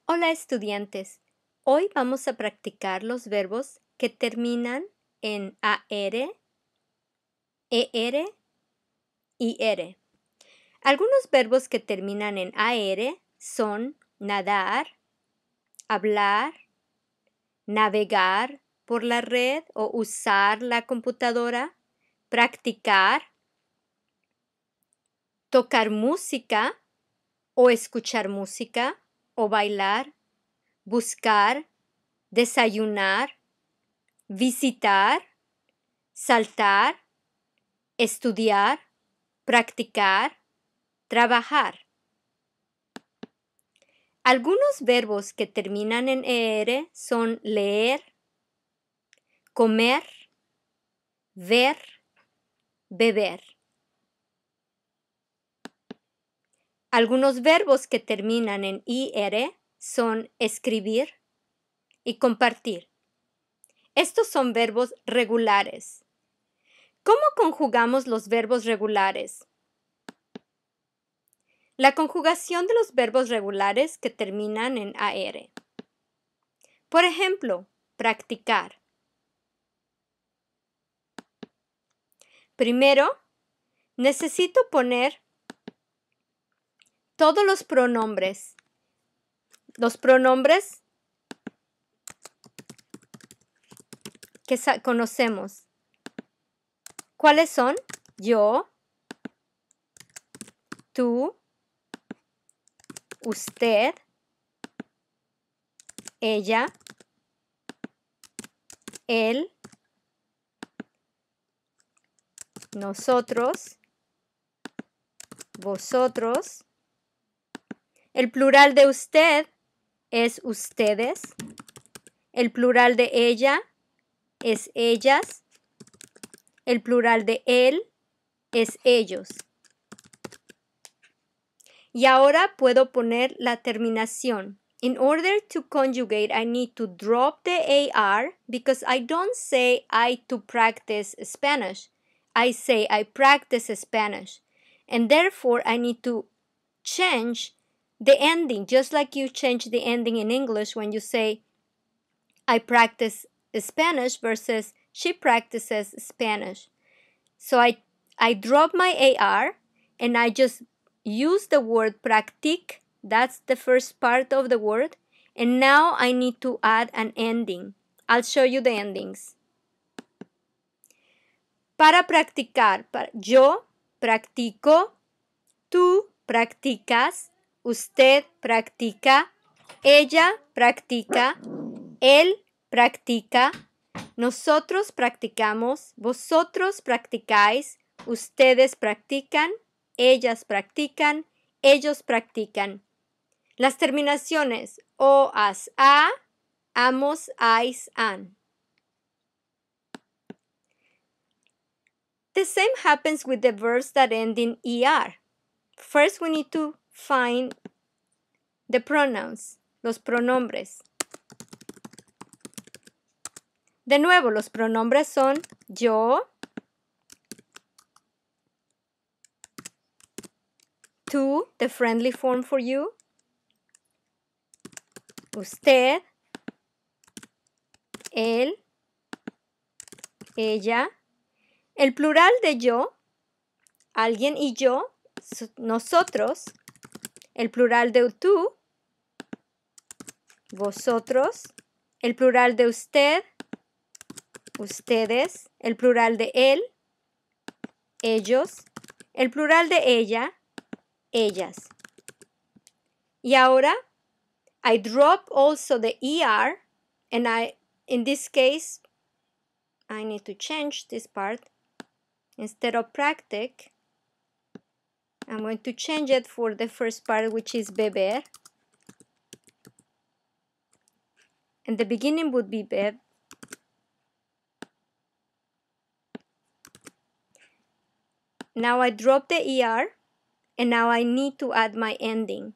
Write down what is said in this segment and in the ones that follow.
Hola estudiantes, hoy vamos a practicar los verbos que terminan en AR, ER y R. Algunos verbos que terminan en AR son nadar, hablar, navegar por la red o usar la computadora, practicar, tocar música o escuchar música o bailar, buscar, desayunar, visitar, saltar, estudiar, practicar, trabajar. Algunos verbos que terminan en ER son leer, comer, ver, beber. Algunos verbos que terminan en IR son escribir y compartir. Estos son verbos regulares. ¿Cómo conjugamos los verbos regulares? La conjugación de los verbos regulares que terminan en AR. Por ejemplo, practicar. Primero, necesito poner todos los pronombres. Los pronombres que conocemos. ¿Cuáles son? Yo, tú, usted, ella, él, nosotros, vosotros. El plural de usted es ustedes. El plural de ella es ellas. El plural de él es ellos. Y ahora puedo poner la terminación. In order to conjugate, I need to drop the AR because I don't say I to practice Spanish. I say I practice Spanish. And therefore, I need to change the ending, just like you change the ending in English when you say I practice Spanish versus she practices Spanish. So I drop my AR and I just use the word practique. That's the first part of the word. And now I need to add an ending. I'll show you the endings. Para practicar, yo practico, tú practicas, usted practica, ella practica, él practica, nosotros practicamos, vosotros practicáis, ustedes practican, ellas practican, ellos practican. Las terminaciones o, as, a, amos, ais, an. The same happens with the verbs that end in ER. First, we need to find the pronouns, los pronombres. De nuevo, los pronombres son yo, tú, the friendly form for you, usted, él, ella. El plural de yo, alguien y yo, nosotros. El plural de tú, vosotros. El plural de usted, ustedes. El plural de él, ellos. El plural de ella, ellas. Y ahora, I drop also the ER, and in this case, I need to change this part. Instead of practic, I'm going to change it for the first part, which is beber. And the beginning would be beb. Now I drop the ER, and now I need to add my ending.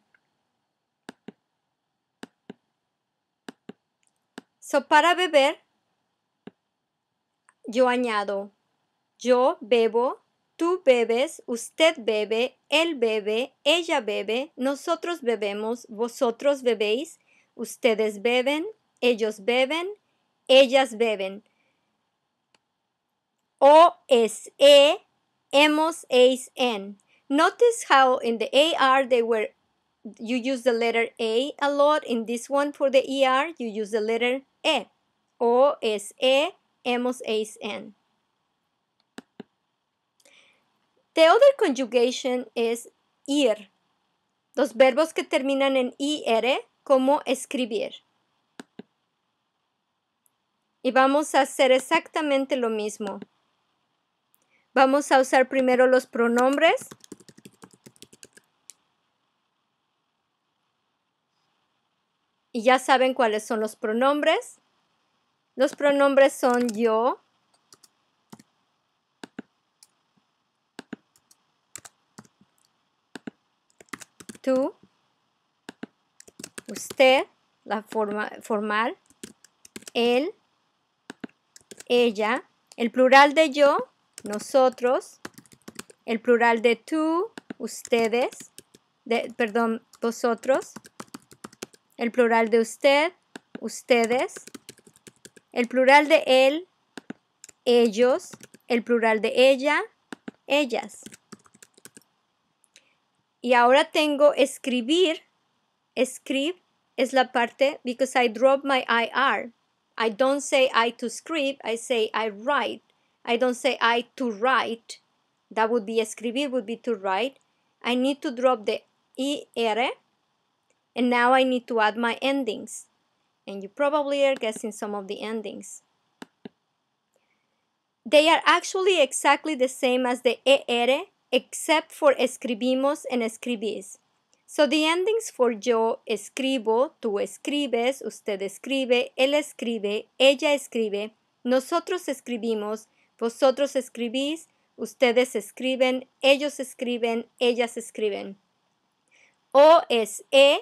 So para beber, yo añado, yo bebo, tú bebes, usted bebe, él bebe, ella bebe, nosotros bebemos, vosotros bebéis, ustedes beben, ellos beben, ellas beben. O es e, hemos, eis, en. Notice how in the AR you use the letter A a lot. In this one for the ER, you use the letter E. O es e, hemos, eis, en. The other conjugation is ir. Los verbos que terminan en IR, como escribir. Y vamos a hacer exactamente lo mismo. Vamos a usar primero los pronombres. Y ya saben cuáles son los pronombres. Los pronombres son yo, tú, usted, la forma formal, él, ella, el plural de yo, nosotros, el plural de tú, ustedes, vosotros, el plural de usted, ustedes, el plural de él, ellos, el plural de ella, ellas. Y ahora tengo escribir. Escribe es la parte because I drop my IR. I don't say I to scribe, I say I write. I don't say I to write. That would be escribir, would be to write. I need to drop the IR, and now I need to add my endings. And you probably are guessing some of the endings. They are actually exactly the same as the ER, except for escribimos and escribís. So the endings for yo escribo, tú escribes, usted escribe, él escribe, ella escribe, nosotros escribimos, vosotros escribís, ustedes escriben, ellos escriben, ellas escriben. O es e,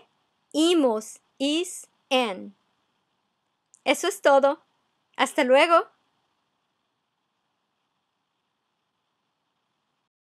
imos, is, en. Eso es todo. Hasta luego.